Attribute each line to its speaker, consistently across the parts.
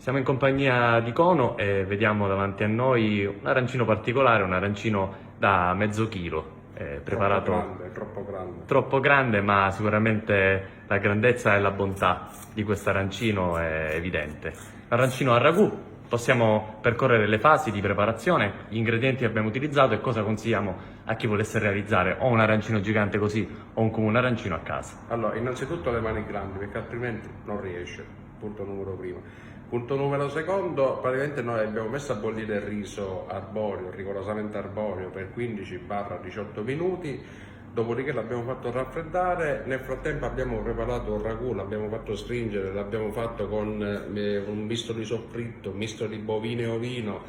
Speaker 1: Siamo in compagnia di Cono e vediamo davanti a noi un arancino particolare, un arancino da mezzo chilo, preparato troppo grande, ma sicuramente la grandezza e la bontà di questo arancino è evidente. L'arancino a ragù, possiamo percorrere le fasi di preparazione, gli ingredienti che abbiamo utilizzato e cosa consigliamo a chi volesse realizzare o un arancino gigante così o un comune arancino a casa.
Speaker 2: Allora, innanzitutto le mani grandi, perché altrimenti non riesce, punto numero primo. Punto numero secondo, praticamente noi abbiamo messo a bollire il riso arborio, rigorosamente arborio, per 15-18 minuti, dopodiché l'abbiamo fatto raffreddare. Nel frattempo abbiamo preparato il ragù, l'abbiamo fatto stringere, l'abbiamo fatto con un misto di soffritto, misto di bovino e ovino,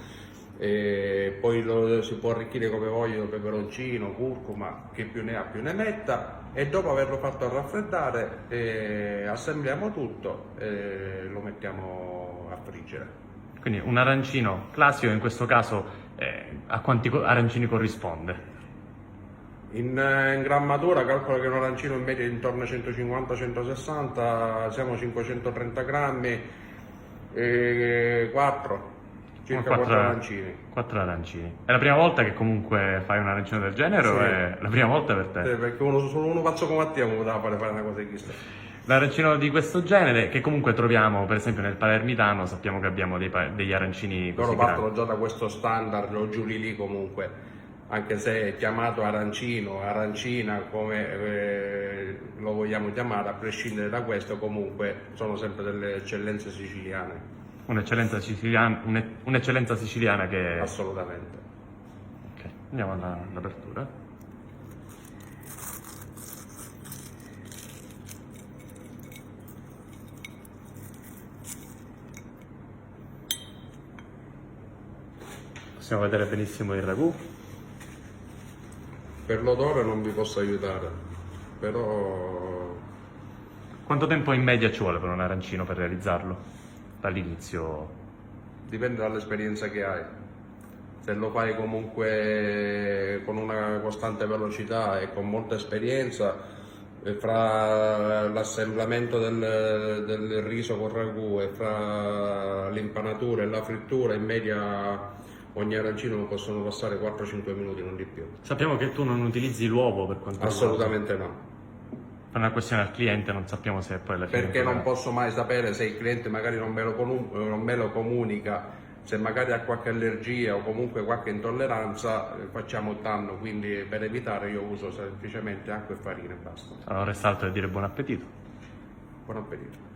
Speaker 2: e poi lo si può arricchire come voglio, peperoncino, curcuma, che più ne ha più ne metta, e dopo averlo fatto raffreddare assembliamo tutto e lo mettiamo a friggere.
Speaker 1: Quindi un arancino classico, in questo caso a quanti arancini corrisponde?
Speaker 2: In grammatura calcola che un arancino in media è intorno ai 150-160, siamo 530 grammi, 4 arancini.
Speaker 1: 4 arancini. È la prima volta che comunque fai un arancino del genere o è la prima volta per te?
Speaker 2: Sì, perché solo uno pazzo come Mattia mi poteva fare una cosa di questa.
Speaker 1: L'arancino di questo genere, che comunque troviamo per esempio nel palermitano, sappiamo che abbiamo degli arancini così
Speaker 2: Loro partono
Speaker 1: grandi.
Speaker 2: già da questo standard, o giù lì comunque, anche se è chiamato arancino, arancina, come lo vogliamo chiamare, a prescindere da questo, comunque sono sempre delle eccellenze siciliane.
Speaker 1: Un'eccellenza siciliana che...
Speaker 2: Assolutamente.
Speaker 1: Ok, andiamo all'apertura. Possiamo vedere benissimo il ragù.
Speaker 2: Per l'odore non vi posso aiutare, però
Speaker 1: Quanto tempo in media ci vuole per un arancino per realizzarlo? Dall'inizio?
Speaker 2: dipende dall'esperienza che hai. Se lo fai comunque con una costante velocità e con molta esperienza, fra l'assemblamento del riso con ragù e fra l'impanatura e la frittura, in media ogni arancino possono passare 4-5 minuti, non di più.
Speaker 1: Sappiamo che tu non utilizzi l'uovo per quanto riguarda.
Speaker 2: Assolutamente no.
Speaker 1: Per una questione al cliente non sappiamo se poi alla fine...
Speaker 2: Perché non posso mai sapere se il cliente magari non me lo comunica, se magari ha qualche allergia o comunque qualche intolleranza, facciamo danno, quindi per evitare io uso semplicemente acqua e farina e basta.
Speaker 1: Allora resta altro da dire buon appetito.
Speaker 2: Buon appetito.